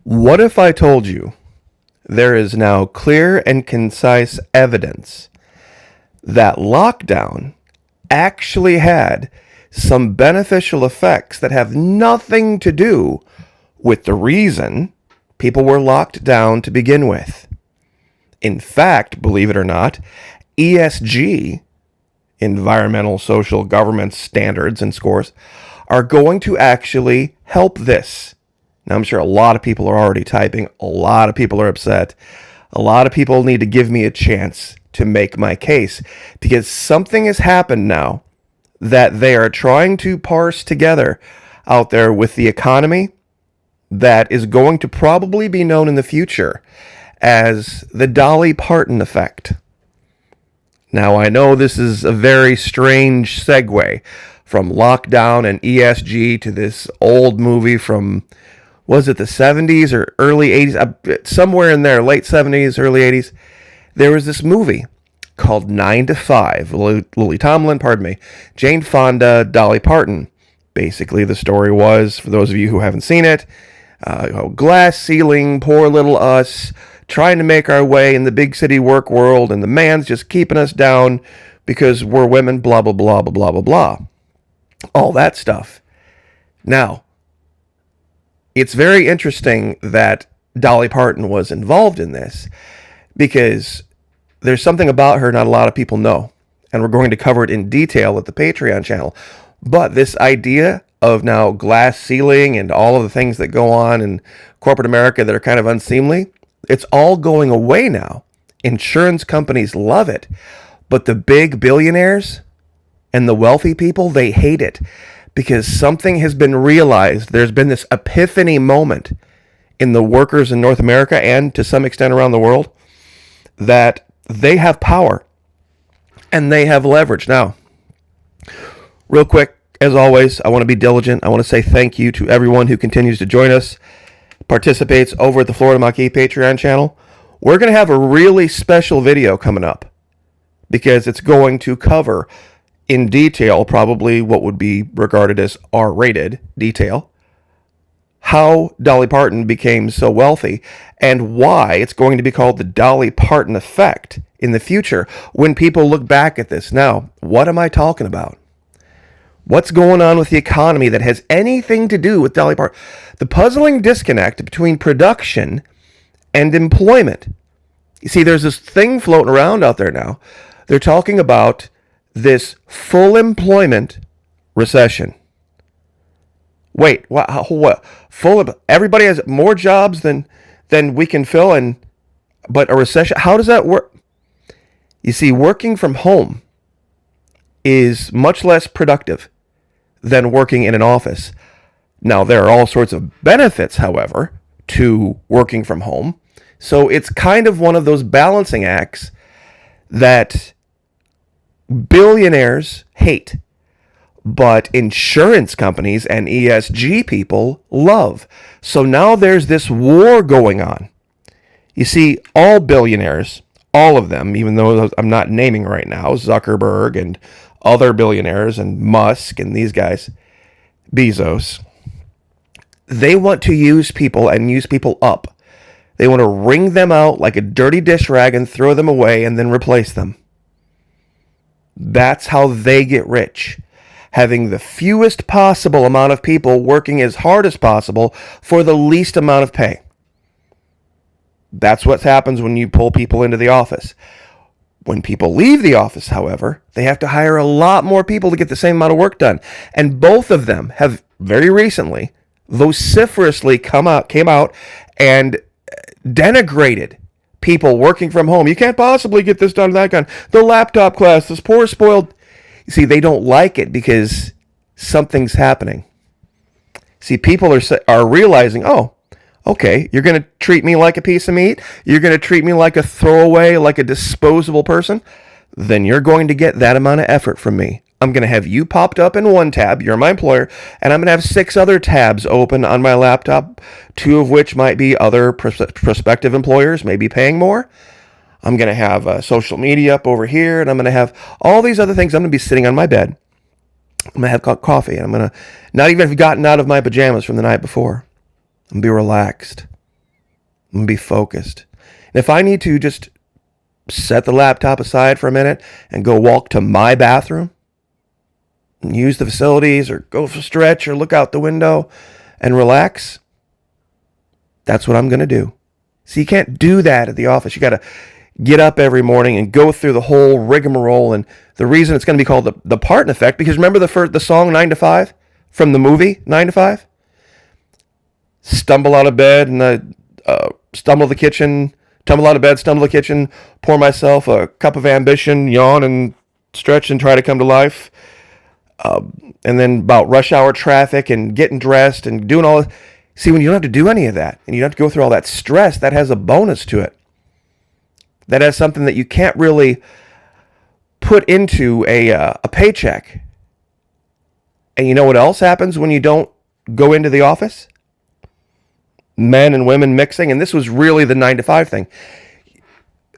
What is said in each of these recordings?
What if I told you there is now clear and concise evidence that lockdown actually had some beneficial effects that have nothing to do with the reason people were locked down to begin with? In fact, believe it or not, ESG, environmental, social, government standards and scores, are going to actually help this. Now, I'm sure a lot of people are already typing. A lot of people are upset. A lot of people need to give me a chance to make my case because something has happened now that they are trying to parse together out there with the economy that is going to probably be known in the future as the Dolly Parton effect. Now, I know this is a very strange segue from lockdown and ESG to this old movie from, was it the 70s or early 80s? Somewhere in there, late 70s, early 80s. There was this movie called 9 to 5. Lily Tomlin, Jane Fonda, Dolly Parton. Basically, the story was, for those of you who haven't seen it, glass ceiling, poor little us, trying to make our way in the big city work world, and the man's just keeping us down because we're women, blah, blah, blah, blah, blah, blah, blah. All that stuff. Now, it's very interesting that Dolly Parton was involved in this because there's something about her not a lot of people know, and we're going to cover it in detail at the Patreon channel. But this idea of now glass ceiling and all of the things that go on in corporate America that are kind of unseemly, it's all going away now. Insurance companies love it, but the big billionaires and the wealthy people, they hate it because something has been realized. There's been this epiphany moment in the workers in North America and to some extent around the world that they have power and they have leverage. Now, real quick, as always, I want to be diligent. I want to say thank you to everyone who continues to join us, participates over at the Florida Maquis Patreon channel. We're going to have a really special video coming up because it's going to cover in detail, probably what would be regarded as R-rated detail, how Dolly Parton became so wealthy and why it's going to be called the Dolly Parton effect in the future when people look back at this. Now, what am I talking about? What's going on with the economy that has anything to do with Dolly Parton? The puzzling disconnect between production and employment. You see, there's this thing floating around out there now. They're talking about this full employment recession. Wait, what? Everybody has more jobs than we can fill, but a recession? How does that work? You see, working from home is much less productive than working in an office. Now, there are all sorts of benefits, however, to working from home. So it's kind of one of those balancing acts that billionaires hate, but insurance companies and ESG people love. So now there's this war going on. You see, all billionaires, all of them, even though I'm not naming right now, Zuckerberg and other billionaires and Musk and these guys, Bezos, they want to use people and use people up. They want to wring them out like a dirty dish rag and throw them away and then replace them. That's how they get rich. Having the fewest possible amount of people working as hard as possible for the least amount of pay. That's what happens when you pull people into the office. When people leave the office, however, they have to hire a lot more people to get the same amount of work done. And both of them have very recently vociferously came out and denigrated people working from home. You can't possibly get this done, that done. The laptop class, this poor spoiled. You see, they don't like it because something's happening. See, people are realizing, oh, okay, you're going to treat me like a piece of meat? You're going to treat me like a throwaway, like a disposable person? Then you're going to get that amount of effort from me. I'm going to have you popped up in one tab, you're my employer, and I'm going to have 6 other tabs open on my laptop, 2 of which might be other prospective employers, maybe paying more. I'm going to have social media up over here, and I'm going to have all these other things. I'm going to be sitting on my bed. I'm going to have coffee, and I'm going to not even have gotten out of my pajamas from the night before. I'm going to be relaxed. I'm going to be focused. And if I need to just set the laptop aside for a minute and go walk to my bathroom and use the facilities or go for a stretch or look out the window and relax, that's what I'm going to do. So you can't do that at the office. You got to get up every morning and go through the whole rigmarole. And the reason it's going to be called the Parton effect, because remember the song 9 to 5 from the movie 9 to 5? Stumble out of bed and tumble out of bed, stumble to the kitchen, pour myself a cup of ambition, yawn and stretch and try to come to life. And then about rush hour traffic and getting dressed and doing all this. See, when you don't have to do any of that and you don't have to go through all that stress, that has a bonus to it. That has something that you can't really put into a paycheck. And you know what else happens when you don't go into the office? Men and women mixing. And this was really the 9 to 5 thing.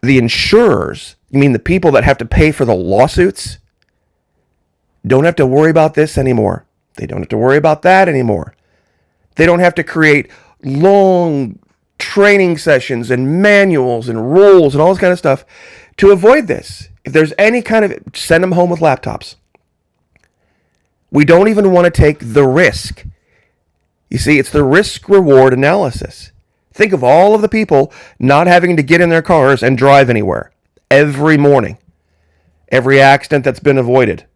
The insurers, you mean the people that have to pay for the lawsuits, don't have to worry about this anymore. They don't have to worry about that anymore. They don't have to create long training sessions and manuals and rules and all this kind of stuff to avoid this. If there's any kind of, send them home with laptops. We don't even want to take the risk. You see, it's the risk-reward analysis. Think of all of the people not having to get in their cars and drive anywhere every morning. Every accident that's been avoided.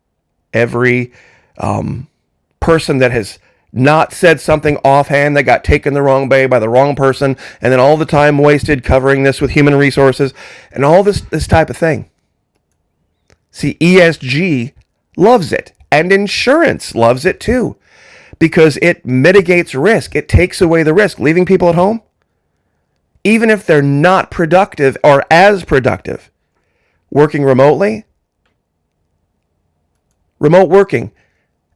Every person that has not said something offhand that got taken the wrong way by the wrong person, and then all the time wasted covering this with human resources and all this type of thing. See, ESG loves it, and insurance loves it too, because it mitigates risk. It takes away the risk. Leaving people at home, even if they're not productive or as productive, working remotely, remote working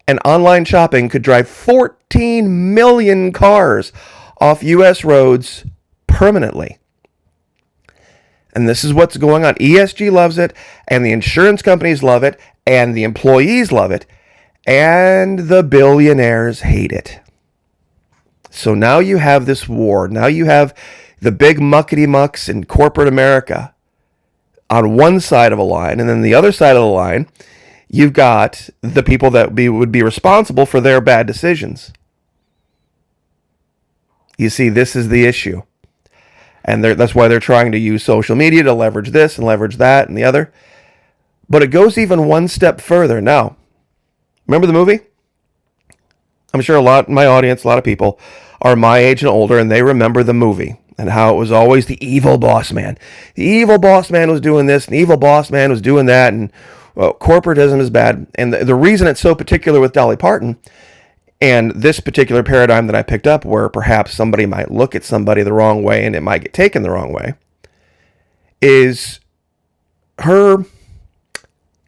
and online shopping could drive 14 million cars off U.S. roads permanently. And this is what's going on. ESG loves it, and the insurance companies love it, and the employees love it, and the billionaires hate it. So now you have this war. Now you have the big muckety-mucks in corporate America on one side of a line, and then the other side of the line, you've got the people that would be responsible for their bad decisions. You see, this is the issue. And that's why they're trying to use social media to leverage this and leverage that and the other. But it goes even one step further. Now, remember the movie? I'm sure a lot of people are my age and older, and they remember the movie and how it was always the evil boss man. The evil boss man was doing this, and the evil boss man was doing that, and corporatism is bad. And the reason it's so particular with Dolly Parton and this particular paradigm that I picked up, where perhaps somebody might look at somebody the wrong way and it might get taken the wrong way, is her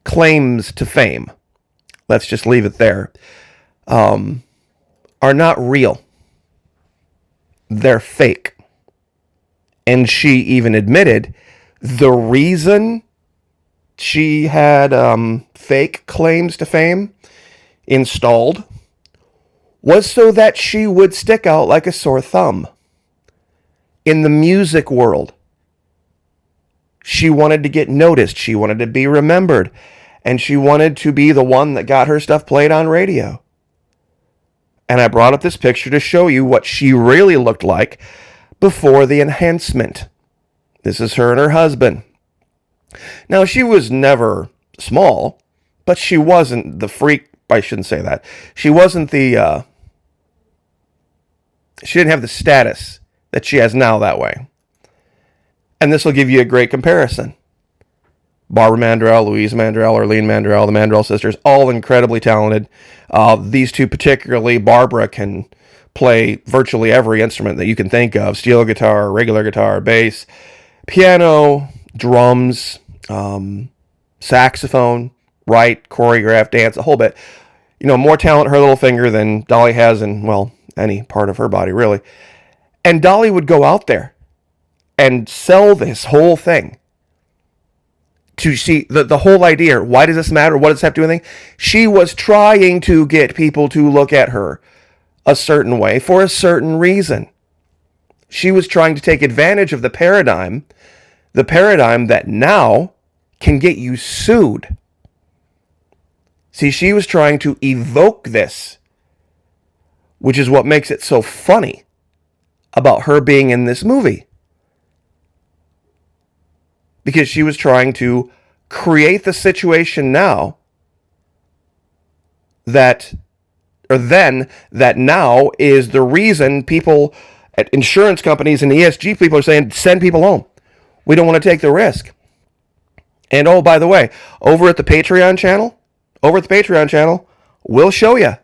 claims to fame, let's just leave it there, are not real. They're fake. And she even admitted the reason she had fake claims to fame installed was so that she would stick out like a sore thumb in the music world. She wanted to get noticed. She wanted to be remembered. And she wanted to be the one that got her stuff played on radio. And I brought up this picture to show you what she really looked like before the enhancement. This is her and her husband. Now, she was never small, but she wasn't the freak. I shouldn't say that. She wasn't the, she didn't have the status that she has now that way. And this will give you a great comparison. Barbara Mandrell, Louise Mandrell, Arlene Mandrell, the Mandrell sisters, all incredibly talented. These two particularly, Barbara can play virtually every instrument that you can think of. Steel guitar, regular guitar, bass, piano, drums, saxophone, write, choreograph, dance, a whole bit. You know, more talent her little finger than Dolly has in, well, any part of her body, really. And Dolly would go out there and sell this whole thing. To see the whole idea, why does this matter? What does this have to do with anything? She was trying to get people to look at her a certain way for a certain reason. She was trying to take advantage of the paradigm that now can get you sued. See, she was trying to evoke this, which is what makes it so funny about her being in this movie. Because she was trying to create the situation now that now is the reason people at insurance companies and ESG people are saying, send people home. We don't want to take the risk. And oh, by the way, over at the Patreon channel, we'll show you.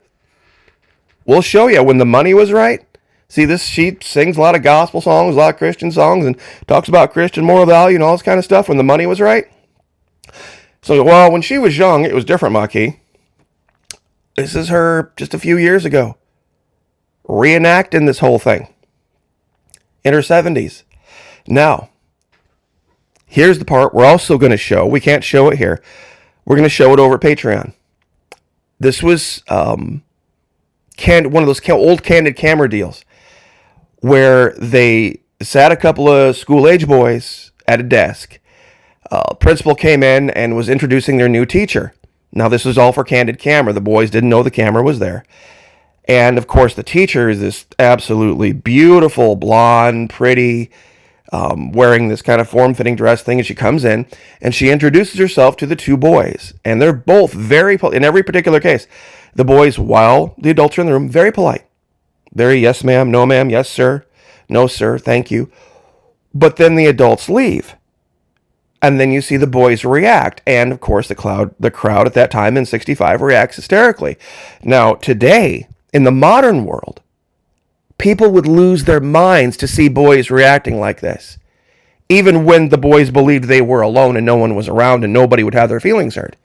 We'll show you when the money was right. See, she sings a lot of gospel songs, a lot of Christian songs, and talks about Christian moral value and all this kind of stuff when the money was right. So, well, when she was young, it was different, Maki. This is her just a few years ago, reenacting this whole thing in her 70s. Now, here's the part we're also going to show. We can't show it here. We're going to show it over at Patreon. This was one of those old candid camera deals where they sat a couple of school-age boys at a desk. Principal came in and was introducing their new teacher. Now, this was all for candid camera. The boys didn't know the camera was there. And, of course, the teacher is this absolutely beautiful, blonde, pretty, wearing this kind of form-fitting dress thing. And she comes in and she introduces herself to the two boys. And they're both in every particular case, the boys, while the adults are in the room, very polite. Very, yes, ma'am, no, ma'am, yes, sir, no, sir, thank you. But then the adults leave. And then you see the boys react. And, of course, the crowd at that time in 65 reacts hysterically. Now, today, in the modern world, people would lose their minds to see boys reacting like this. Even when the boys believed they were alone and no one was around and nobody would have their feelings hurt.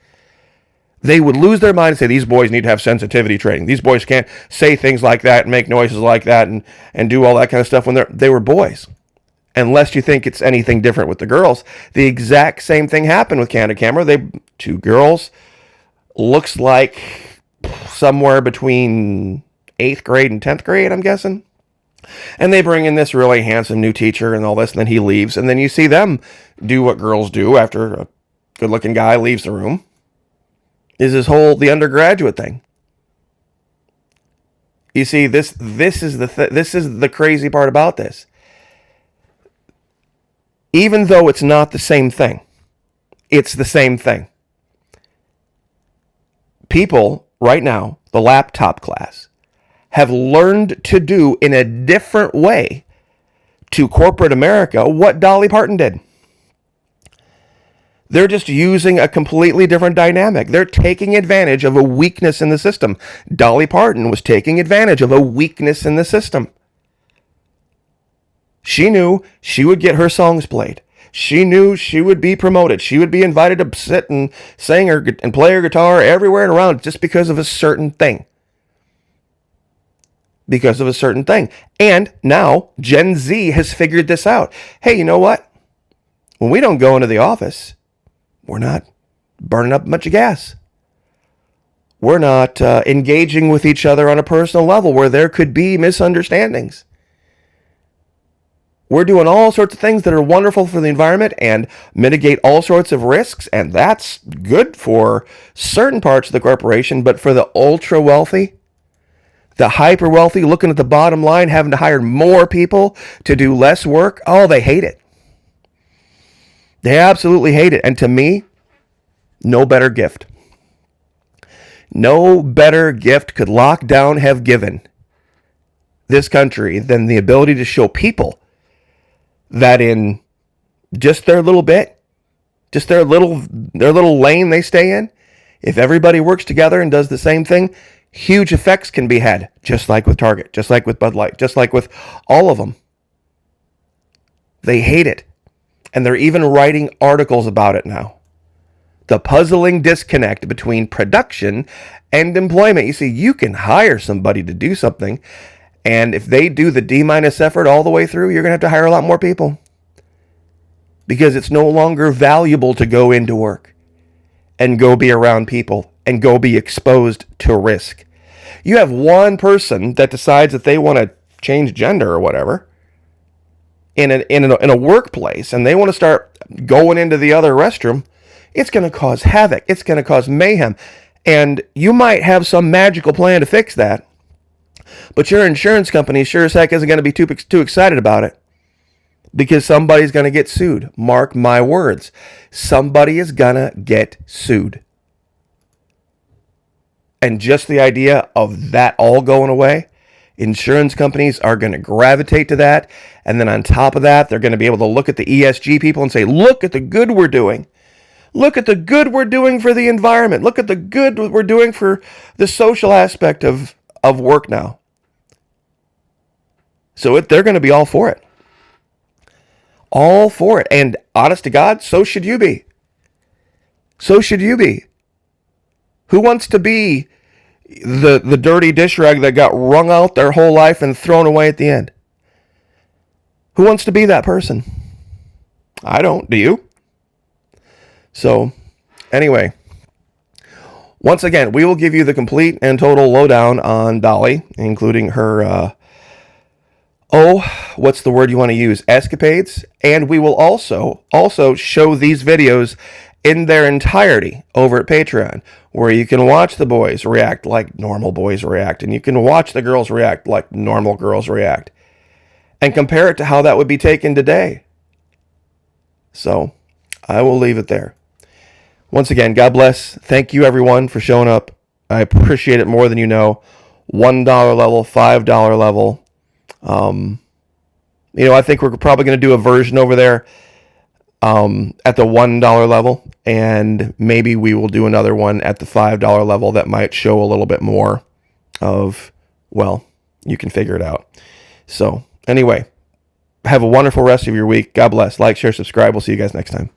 They would lose their mind and say, these boys need to have sensitivity training. These boys can't say things like that and make noises like that and do all that kind of stuff when they were boys. Unless you think it's anything different with the girls. The exact same thing happened with Candid Camera. Two girls, looks like somewhere between 8th grade and 10th grade, I'm guessing. And they bring in this really handsome new teacher and all this, and then he leaves. And then you see them do what girls do after a good-looking guy leaves the room. Is the undergraduate thing. You see, this is the crazy part about this. Even though it's not the same thing, it's the same thing. People right now, the laptop class, have learned to do in a different way to corporate America what Dolly Parton did. They're just using a completely different dynamic. They're taking advantage of a weakness in the system. Dolly Parton was taking advantage of a weakness in the system. She knew she would get her songs played. She knew she would be promoted. She would be invited to sit and sing and play her guitar everywhere and around just because of a certain thing. Because of a certain thing. And now Gen Z has figured this out. Hey, you know what? When we don't go into the office, we're not burning up much of gas. We're not engaging with each other on a personal level where there could be misunderstandings. We're doing all sorts of things that are wonderful for the environment and mitigate all sorts of risks, and that's good for certain parts of the corporation, but for the ultra wealthy, the hyper wealthy, looking at the bottom line, having to hire more people to do less work, oh, they hate it. They absolutely hate it. And to me, no better gift. No better gift could lockdown have given this country than the ability to show people that in just their little bit, just their little lane they stay in, if everybody works together and does the same thing, huge effects can be had, just like with Target, just like with Bud Light, just like with all of them. They hate it. And they're even writing articles about it now. The puzzling disconnect between production and employment. You see, you can hire somebody to do something, and if they do the D- effort all the way through, you're going to have to hire a lot more people. Because it's no longer valuable to go into work and go be around people and go be exposed to risk. You have one person that decides that they want to change gender or whatever, in a workplace and they want to start going into the other restroom, it's going to cause havoc. It's going to cause mayhem. And you might have some magical plan to fix that, but your insurance company sure as heck isn't going to be too excited about it, because somebody's going to get sued. Mark my words. Somebody is going to get sued. And just the idea of that all going away, insurance companies are going to gravitate to that. And then on top of that, they're going to be able to look at the ESG people and say, look at the good we're doing. Look at the good we're doing for the environment. Look at the good we're doing for the social aspect of work now. So they're going to be all for it. All for it. And honest to God, so should you be. So should you be. Who wants to be the dirty dish rag that got wrung out their whole life and thrown away at the end? Who wants to be that person? I don't. Do you? So, anyway, once again, we will give you the complete and total lowdown on Dolly, including her, what's the word you want to use? Escapades. And we will also show these videos in their entirety over at Patreon, where you can watch the boys react like normal boys react, and you can watch the girls react like normal girls react, and compare it to how that would be taken today. So, I will leave it there. Once again, God bless. Thank you, everyone, for showing up. I appreciate it more than you know. $1 level, $5 level. I think we're probably going to do a version over there at the $1 level, and maybe we will do another one at the $5 level that might show a little bit more of, well, you can figure it out. So, anyway, have a wonderful rest of your week. God bless. Like, share, subscribe. We'll see you guys next time.